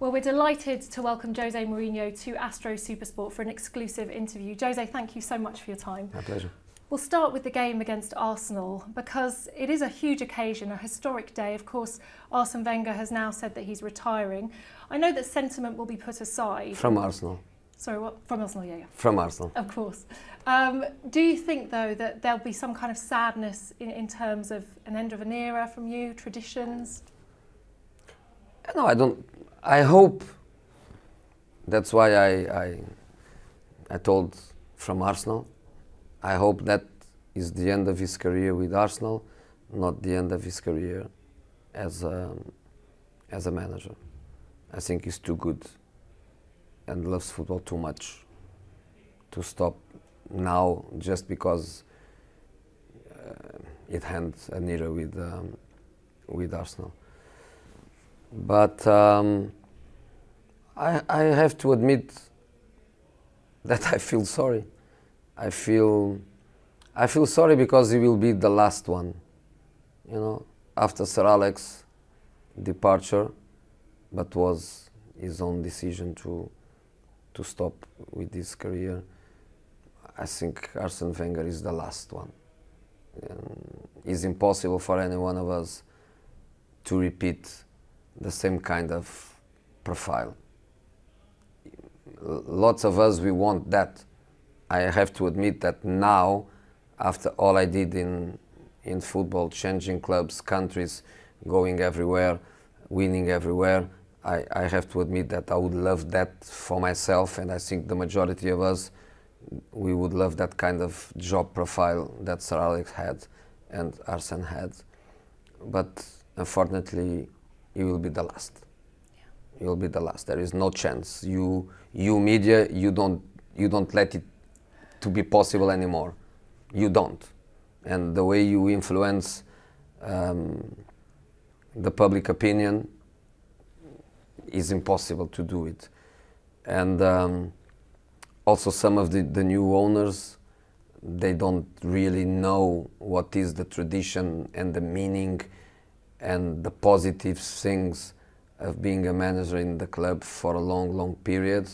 Well, we're delighted to welcome Jose Mourinho to Astro Supersport for an exclusive interview. Jose, thank you so much for your time. My pleasure. We'll start with the game against Arsenal because it is a huge occasion, a historic day. Of course, Arsene Wenger has now said that he's retiring. I know that sentiment will be put aside. From Arsenal. Sorry, what? From Arsenal, yeah. From Arsenal. Of course. Do you think, though, that there'll be some kind of sadness in terms of an end of an era from you, traditions? No, I don't. I hope. That's why I told from Arsenal. I hope that is the end of his career with Arsenal, not the end of his career as a manager. I think he's too good and loves football too much to stop now just because it ends an era with Arsenal. But I have to admit that I feel sorry. I feel sorry because he will be the last one, you know, after Sir Alex's departure, but was his own decision to stop with his career. I think Arsene Wenger is the last one. It's impossible for any one of us to repeat the same kind of profile. Lots of us, we want that. I have to admit that now, after all I did in football, changing clubs, countries, going everywhere, winning everywhere, I have to admit that I would love that for myself, and I think the majority of us, we would love that kind of job profile that Sir Alex had and Arsene had. But unfortunately, he will be the last. Yeah. He will be the last. There is no chance. You media, you don't let it to be possible anymore. You don't. And the way you influence the public opinion is impossible to do it. And also some of the new owners, they don't really know what is the tradition and the meaning and the positive things of being a manager in the club for a long period.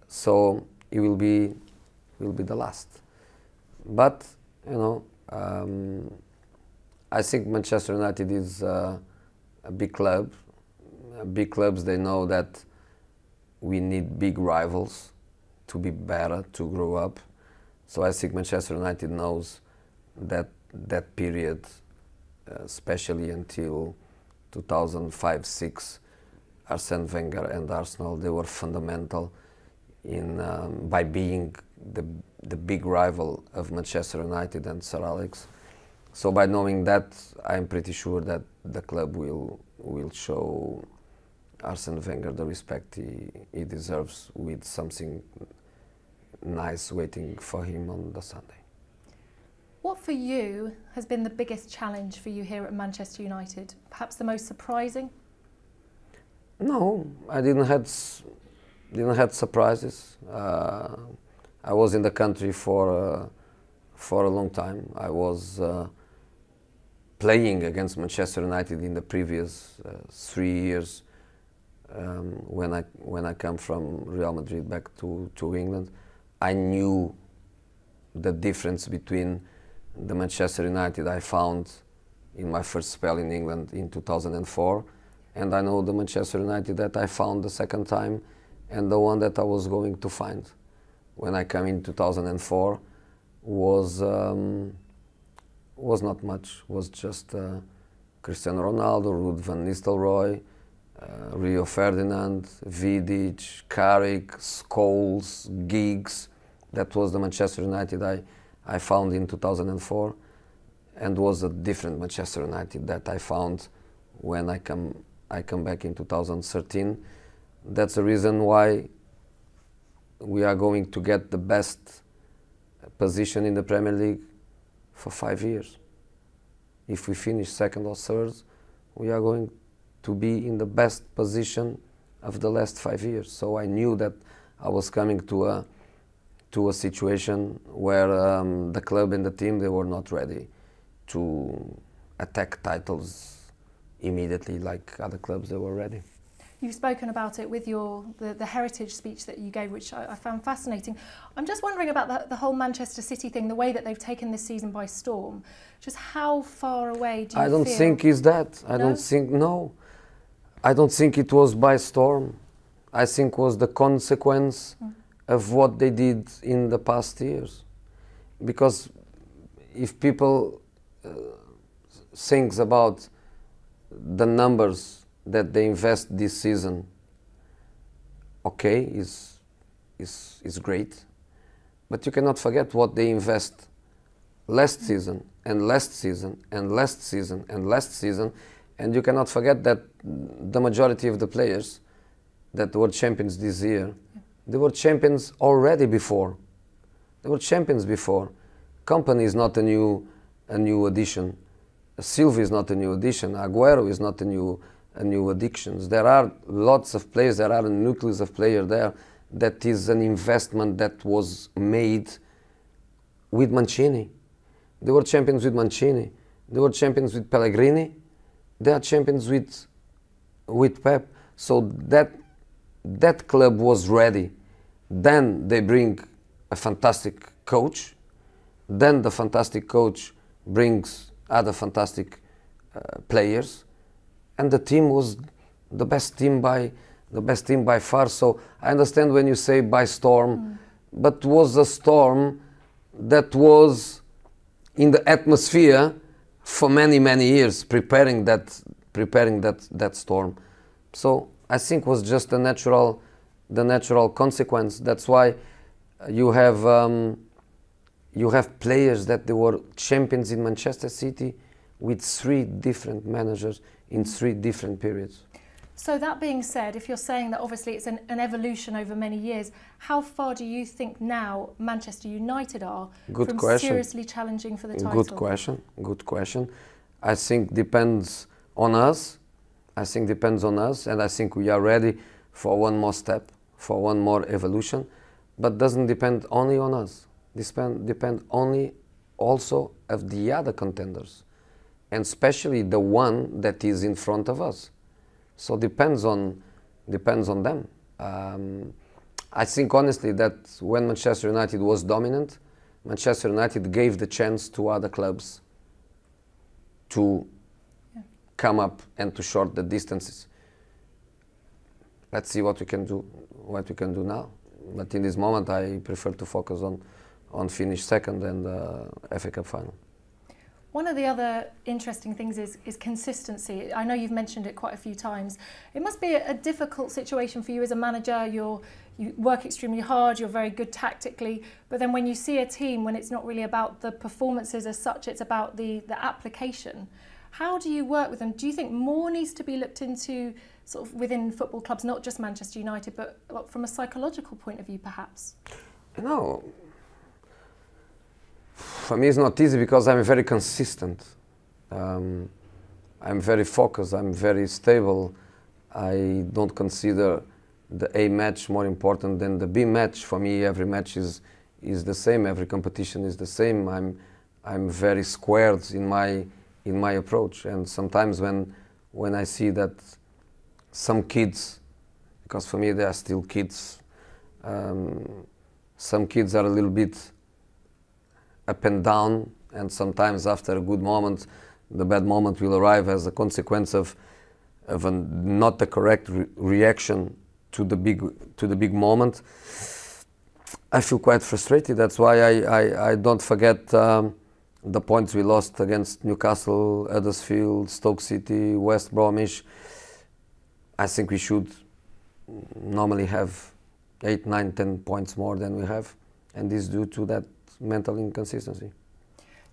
So it will be the last. But, you know, I think Manchester United is a big club. Big clubs, they know that we need big rivals to be better, to grow up. So I think Manchester United knows that period, especially until 2005-06, Arsene Wenger and Arsenal, they were fundamental in by being the big rival of Manchester United and Sir Alex. So by knowing that, I'm pretty sure that the club will show Arsene Wenger the respect he deserves, with something nice waiting for him on the Sunday. What for you has been the biggest challenge for you here at Manchester United? Perhaps the most surprising? No, I didn't have surprises. I was in the country for a long time. I was playing against Manchester United in the previous 3 years when I come from Real Madrid back to England. I knew the difference between the Manchester United I found in my first spell in England in 2004, and I know the Manchester United that I found the second time and the one that I was going to find when I came in 2004 was not much. Was just Cristiano Ronaldo, Ruud van Nistelrooy, Rio Ferdinand, Vidic, Carrick, Scholes, Giggs. That was the Manchester United I found in 2004, and was a different Manchester United that I found when I come back in 2013. That's the reason why we are going to get the best position in the Premier League for 5 years. If we finish second or third, we are going to be in the best position of the last 5 years. So I knew that I was coming to a situation where the club and the team, they were not ready to attack titles immediately like other clubs, they were ready. You've spoken about it with the heritage speech that you gave, which I found fascinating. I'm just wondering about the whole Manchester City thing, the way that they've taken this season by storm. Just how far away do you feel? I don't think it's that. I don't think it was by storm. I think it was the consequence of what they did in the past years. Because if people think about the numbers that they invest this season, okay, is great, but you cannot forget what they invest last season and last season and last season and last season, and you cannot forget that the majority of the players that were champions this year, they were champions already before. They were champions before. Kompany is not a new addition. Silva is not a new addition. Aguero is not a new addition. There are lots of players. There are a nucleus of players there. That is an investment that was made with Mancini. They were champions with Mancini. They were champions with Pellegrini. They are champions with Pep. So that club was ready. Then they bring a fantastic coach. Then the fantastic coach brings other fantastic players, and the team was the best team by far. So I understand when you say by storm, but was a storm that was in the atmosphere for many years, preparing that storm. So I think it was just the natural consequence. That's why you have players that they were champions in Manchester City with 3 different managers in 3 different periods. So that being said, if you're saying that obviously it's an evolution over many years, how far do you think now Manchester United are from seriously challenging for the title? Good question. I think depends on us. And I think we are ready for one more step, for one more evolution, but doesn't depend only on us. Depend only also of the other contenders, and especially the one that is in front of us. So depends on them. I think honestly that when Manchester United was dominant, Manchester United gave the chance to other clubs to come up and to short the distances. Let's see what we can do now. But in this moment, I prefer to focus on finish second and FA Cup final. One of the other interesting things is consistency. I know you've mentioned it quite a few times. It must be a difficult situation for you as a manager. You work extremely hard, you're very good tactically, but then when you see a team, when it's not really about the performances as such, it's about the application. How do you work with them? Do you think more needs to be looked into sort of within football clubs, not just Manchester United, but from a psychological point of view, perhaps? No. For me, it's not easy because I'm very consistent. I'm very focused. I'm very stable. I don't consider the A match more important than the B match. For me, every match is the same. Every competition is the same. I'm very squared in my approach. And sometimes when I see that some kids, because for me they are still kids, some kids are a little bit up and down, and sometimes after a good moment, the bad moment will arrive as a consequence of not the correct reaction to the big moment. I feel quite frustrated. That's why I don't forget the points we lost against Newcastle, Huddersfield, Stoke City, West Bromwich. I think we should normally have 8, 9, 10 points more than we have, and this is due to that mental inconsistency.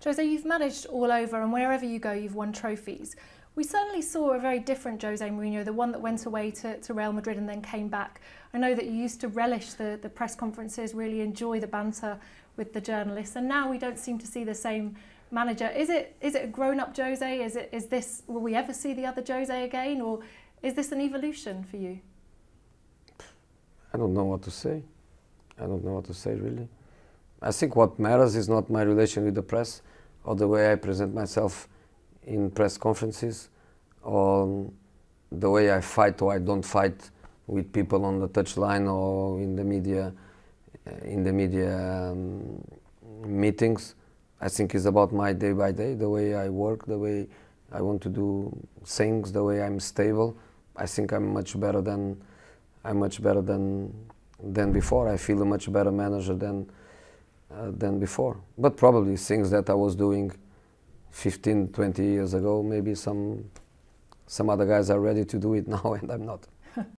Jose, you've managed all over, and wherever you go, you've won trophies. We certainly saw a very different Jose Mourinho, the one that went away to Real Madrid and then came back. I know that you used to relish the press conferences, really enjoy the banter with the journalists, and now we don't seem to see the same manager. Is it a grown-up Jose? Will we ever see the other Jose again, or is this an evolution for you? I don't know what to say. I don't know what to say, really. I think what matters is not my relation with the press or the way I present myself in press conferences or the way I fight or I don't fight with people on the touchline or in the media, meetings. I think it's about my day by day, the way I work, the way I want to do things, the way I'm stable. I think I'm much better than before. I feel a much better manager than before. But probably things that I was doing 15, 20 years ago, maybe some other guys are ready to do it now and I'm not.